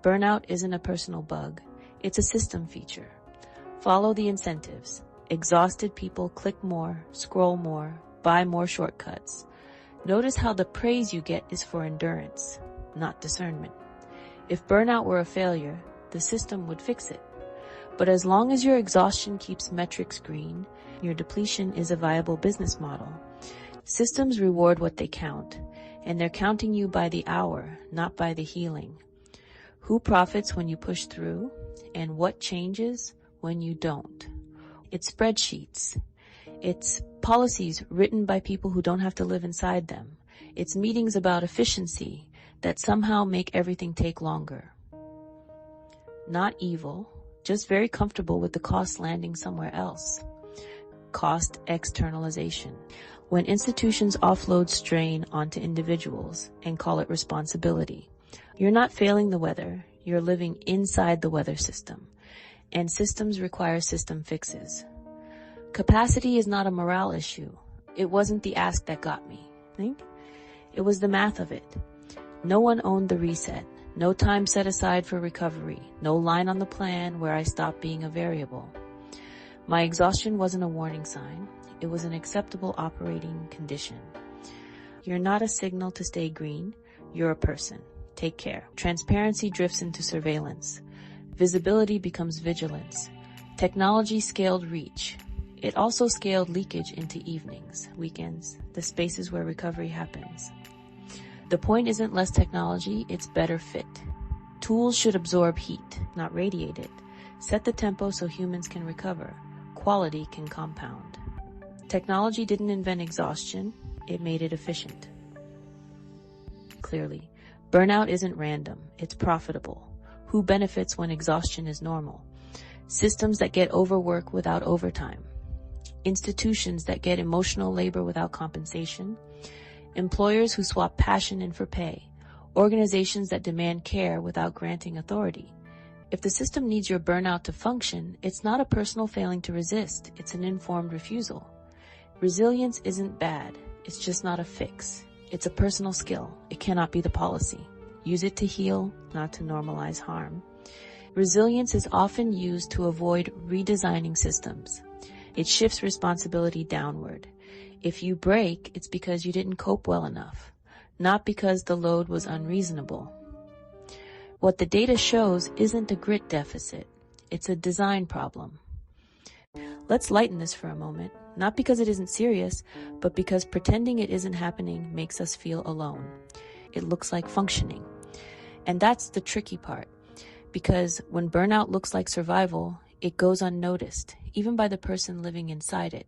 Burnout isn't a personal bug. It's a system feature. Follow the incentives. Exhausted people click more, scroll more, buy more shortcuts. Notice how the praise you get is for endurance, not discernment. If burnout were a failure, the system would fix it. But as long as your exhaustion keeps metrics green, your depletion is a viable business model. Systems reward what they count, and they're counting you by the hour, not by the healing. Who profits when you push through, and what changes when you don't? It's spreadsheets. It's policies written by people who don't have to live inside them. It's meetings about efficiency that somehow make everything take longer. Not evil, just very comfortable with the cost landing somewhere else. Cost externalization. When institutions offload strain onto individuals and call it responsibility. You're not failing the weather, you're living inside the weather system. And systems require system fixes. Capacity is not a morale issue. It wasn't the ask that got me. Think? It was the math of it. No one owned the reset. No time set aside for recovery. No line on the plan where I stopped being a variable. My exhaustion wasn't a warning sign. It was an acceptable operating condition. You're not a signal to stay green. You're a person. Take care. Transparency drifts into surveillance. Visibility becomes vigilance. Technology scaled reach. It also scaled leakage into evenings, weekends, the spaces where recovery happens. The point isn't less technology, it's better fit. Tools should absorb heat, not radiate it. Set the tempo so humans can recover. Quality can compound. Technology didn't invent exhaustion, it made it efficient. Clearly, burnout isn't random, it's profitable. Who benefits when exhaustion is normal? Systems that get overwork without overtime. Institutions that get emotional labor without compensation. Employers who swap passion in for pay. Organizations that demand care without granting authority. If the system needs your burnout to function, it's not a personal failing to resist, it's an informed refusal. Resilience isn't bad, it's just not a fix. It's a personal skill, it cannot be the policy. Use it to heal, not to normalize harm. Resilience is often used to avoid redesigning systems. It shifts responsibility downward. If you break, it's because you didn't cope well enough, not because the load was unreasonable. What the data shows isn't a grit deficit, it's a design problem. Let's lighten this for a moment, not because it isn't serious, but because pretending it isn't happening makes us feel alone. It looks like functioning. And that's the tricky part, because when burnout looks like survival, it goes unnoticed, even by the person living inside it.